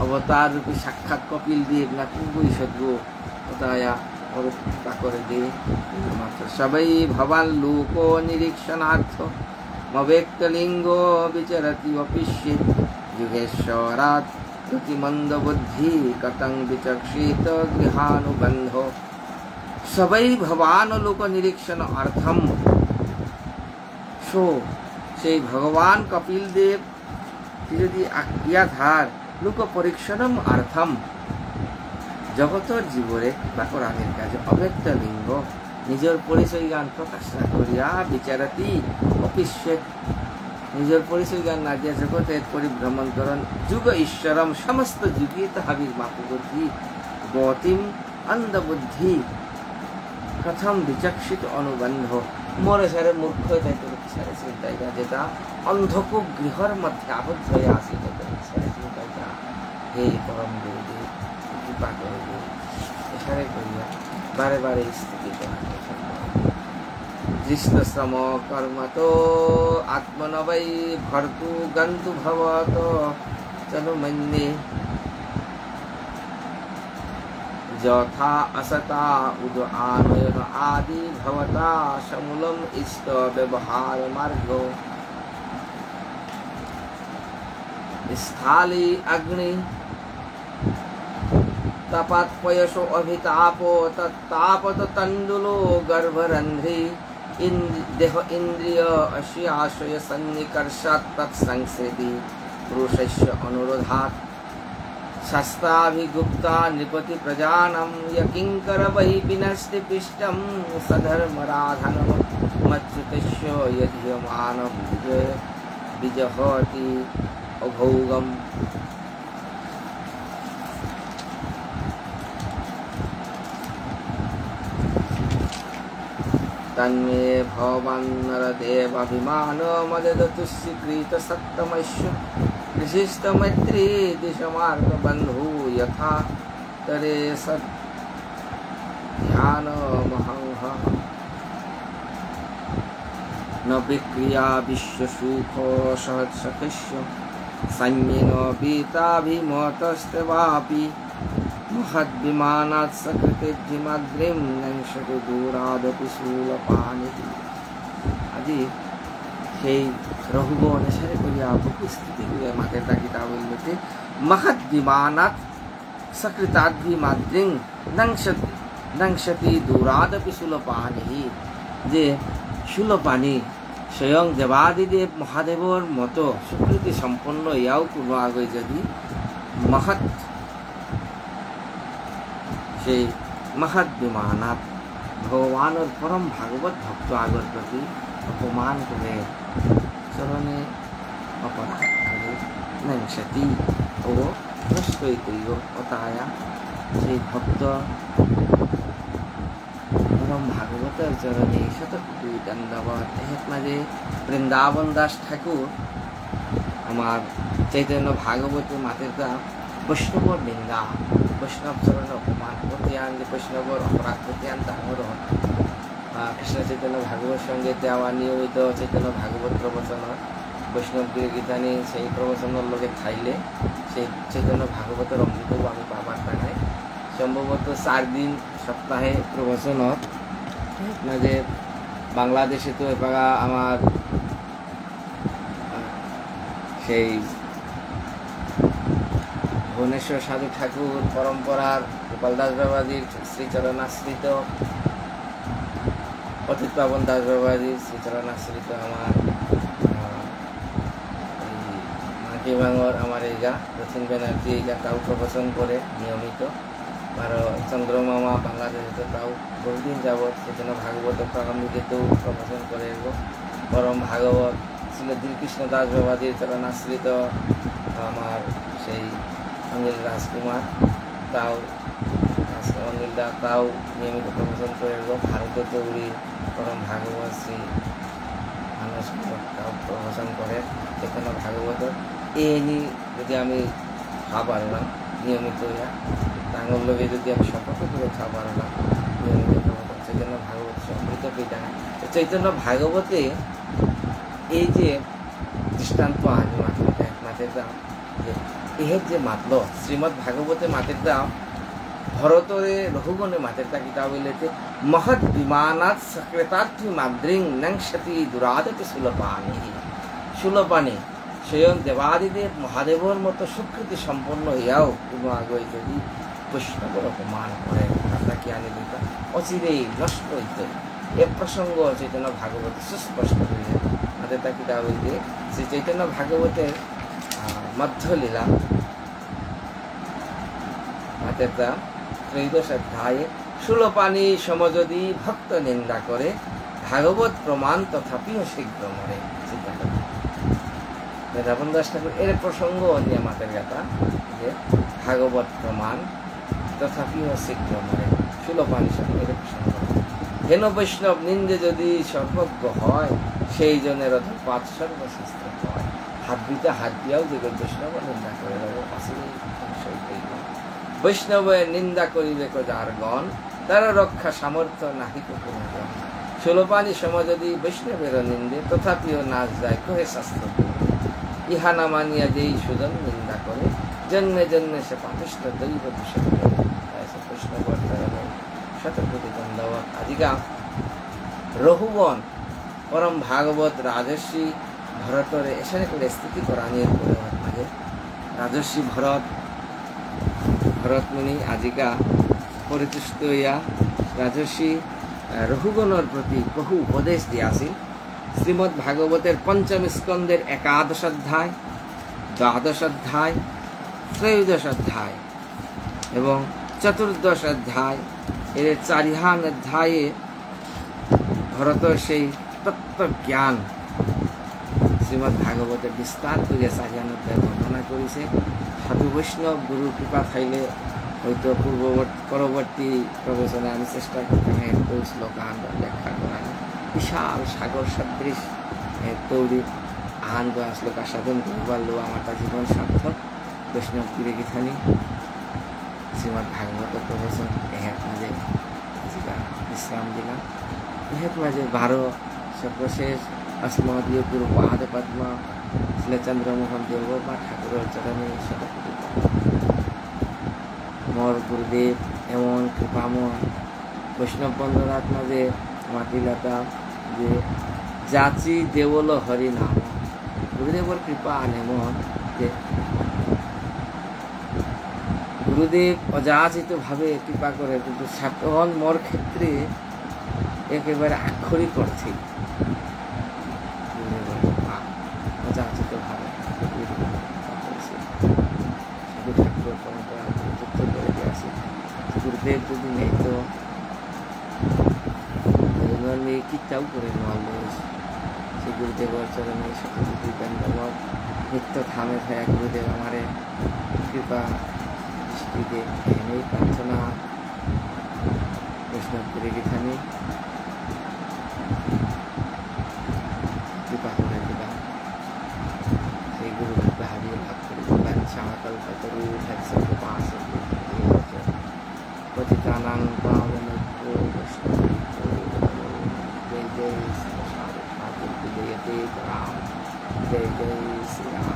अवतार रूपी साक्षात कपिल देव ना कोई सद्गो बताया और ताकर दे मात्र सबै भवान लोको निरीक्षणार्थ मव्यक्त लिंगो विचरति अपिष्ये युगेश्वरात् कृति मंद बुद्धि कतं विचक्षित गृहानुबंधो सबै भगवान लोक निरीक्षण अर्थम सो से भगवान कपिल देव यदि आज्ञाधार लोक परीक्षणम अर्थम जगतर जीवरे बाकरानिर काजे अव्यक्त लिंग निजर परिचय ज्ञान प्रकाश करिया विचारती अपिष्य निजर परिचय ज्ञान ना दिया जगतेर परिभ्रमण करन जुग ईश्वरम समस्त जुगित हाबिर मापुगति गौतिम अंध बुद्धि प्रथम विचक्षित अनुबंध मोरे सारे मूर्ख सारे चिंता जेता अंधको गृहर मध्य आबद्ध हये आसि सारे चिंता हे परम गुरुदेव कृपा करे सारे करिया बारे बारे स्थिति अधिष्ठश्रम कर्मतो आत्मनवै भर्तु गन्तु भवतो चलो मन्ये यथा असता उद आनयन आदि भवता समूलम इष्ट व्यवहार मार्गो स्थाली अग्नि तपात्पयसो अभितापो तत्तापत तंडुलो गर्भरंध्री देह इंद्रिय अश्याशय सन्निकर्षात् तत्संसेदि पुरुषस्य अनुरोधात् शस्त्राभिगुप्ता नृपति प्रजानं यकिंकर वही विनष्टि पिष्टं सधर्मराधनं मच्युतस्य यधीयमानं विजहति अभोगम् तन्मे भवन्नरदेवाभिमानमददतुस्सीकृत सत्तमस्य विशिष्टमैत्री दिशमार्गबन्धु यथा तरे सद्ध्यानमहंह न विक्रिया विश्वसुख सहत्सखस्य संयेन बीताभिमतस्तेवापि महद्विमानात् सकृतेद्धिमाद्रिं नंशतु दूरादपि शूलपाणिः আজি সেই রহুবন সারে করিয়া উপস্থিতি করিয়া মাকে ডাকিতা বলিতে महद्विमानात् सकृताद्धिमाद्रिं नंशति दूरादपि शूलपाणिः যে শূলপাণি স্বয়ং দেবাদিদেব মহাদেবর মতো স্বীকৃতি সম্পন্ন ইয়াও কোনো আগে যদি মহৎ সেই महद्विमानात् भगवान और परम भागवत भक्त आगर प्रति अपमान करे चरणे अपराध करे नंशति ओ नष्टই করিব অতায়া সেই ভক্ত परम भागवतर चरणे शतकोटि दंडवत एक माजे वृंदावन दास ठाकुर আমার चैतन्य भागवत मातेता वैष्णवर निंदा वैष्णव चरण अपमान प्रतियान वैष्णवर अपराध प्रतियान डांगर कृष्ण चैतन्य भागवत संगे देवा नियमित चैतन्य भागवत प्रवचन वैष्णव गीतानी से प्रवचन लगे थाइले से चैतन्य भागवतर अमृत आमी पाबार पाई सम्भवत 4 दिन सप्ताहे प्रवचन माजे बांग्लादेशे तो एपागा आमार সেই भुवनेश्वर साधु ठाकुर परम्परार गोपाल दास बाबाजीर श्रीचरणाश्रित पतित पावन दास बाबाजीर श्रीचरणाश्रित आमार माटी भांगर आमार एजा रथिन बैनार्जी एजा ताऊ प्रवचन करे नियमित और चंद्रमामा बांग्लादेश ताऊ बहुदिन जावत चैतन्य भागवत प्रारंभिक प्रवचन करे परम भागवत श्री दिलकृष्ण दास बाबाजीर चरणाश्रित आमार সেই অনিল রাজকুমার তাও অনিল দা তাও নিয়মিত প্রবচন করে ভারত চৌরি পরম ভাগবত শ্রী মানস তাও প্রবচন করে চৈতন্য ভাগবত এই যদি আমি খাওয়া পারলাম নিয়মিত তাঙ্গর লগে যদি আমি সম্পর্ক করে খাওয়া পারলাম নিয়মিত প্রবচন চৈতন্য ভাগবত সমৃদ্ধ পিতা চৈতন্য ভাগবতে এই যে দৃষ্টান্ত আগে মাতের দাম এর যে মাতল শ্রীমদ্ ভাগবতে মাতের দাম ভরতরে রঘুগণে মাতের তা কিতাব বলেছে महद विमानात् सकृतार्थी माद्रिं नंशति दुरादपि शूलपाणि शूलपाणि स्वयं देवादिदेव महादेवर मत स्वीकृति सम्पन्न हইয়াও কোনো আগে যদি বৈষ্ণবর অপমান করে তাকে আনি দিতা অচিরেই নষ্ট হইতে এ প্রসঙ্গ চৈতন্য ভাগবত সুস্পষ্ট করে আমাদের তা কিতাব হইতে শ্রী চৈতন্য ভাগবতের मध्यलीला मातेता त्रयोदश अध्याय शूलपाणी समजदी भक्त निंदा करे भागवत प्रमाण तथापिও शीघ्र मरे मेधावन दास ठाकुर एर प्रसंग निये मातेर गाथा जे भागवत प्रमाण तथापिও शीघ्र मरे शूलपाणी संगे एर प्रसंग हेन वैष्णव निंदे यदि सर्वज्ञ হয় সেই জনের অধপাত সর্বশ্রেষ্ঠ হয় हाथ बीते हाथ दियाओ जो वैष्णव निंदा करे वैष्णव निंदा करिबे जार गण तार रक्षा सामर्थ्य नाहि ষোলপানি সময় যদি বৈষ্ণবের নিন্দে তথাপিও নাচ যায় কহে শাস্ত্র ইহা না মানিয়া যেই সুজন নিন্দা করে জন্মে জন্মে সে পাপিষ্ঠ দৈব দূষণ করে বৈষ্ণব শতকোটি দণ্ডবত আজিকা রহুবন পরম ভাগবত রাজর্ষি ভরতরে এখানে করে স্থিতি করা নিয়ে করে মাঝে রাজর্ষি ভরত মুনি আজিকা পরিতুষ্ট হইয়া রাজর্ষি রঘুগণর প্রতি বহু উপদেশ দিয়াছি শ্রীমদ্ ভাগবতের পঞ্চম স্কন্দের একাদশ অধ্যায় দ্বাদশ অধ্যায় ত্রয়োদশ অধ্যায় এবং চতুর্দশ অধ্যায় এর চারিহান অধ্যায়ে ভরত সেই তত্ত্বজ্ঞান শ্রীমদ্ ভাগবতের বিস্তার করিয়া চারিহান অধ্যায় বর্ণনা করেছে সাধু বৈষ্ণব গুরু কৃপা থাইলে হয়তো পরবর্তী প্রবচনে আমি চেষ্টা করতাম ওই শ্লোকান ব্যাখ্যা করার বিশাল সাগর সদৃশ তৈরি আহান বা শ্লোকা সাধন করবার লো আমারটা জীবন সার্থক বৈষ্ণব গিরে গীথানি শ্রীমদ্ ভাগবত প্রবচন এহের মাঝে আজিকা বিশ্রাম দিলাম এহের মাঝে বারো সর্বশেষ अस्मदीय गुरु पाद पद्म श्री चंद्रमोहन देवगोपाल ठाकुर चरणे शतकोटि मोर गुरुदेव एवं कृपामय वैष्णव बंधुरात माजे मातिलता जे जाची देवल हरि नाम गुरुदेवर कृपा एमन जे गुरुदेव अजाचित भावे कृपा करे किन्तु तखन मोर क्षेत्रे एकेबारे आक्षरिक अर्थे गुरुदेव যদি নেই তো নিয়ে কিচ্ছাও করে নেওয়া সেই গুরুদেবের চরণে শতকোটি দণ্ডবত নিত্য থামে থাকা গুরুদেব আমারে কৃপা দৃষ্টিতে এনেই প্রার্থনা বৈষ্ণব করে গীথানি কৃপা করে দিবা সেই গুরু কৃপা হারিয়ে লাভ করে দিবেন শ্যামাকল্পতরু 105 পতিতানাং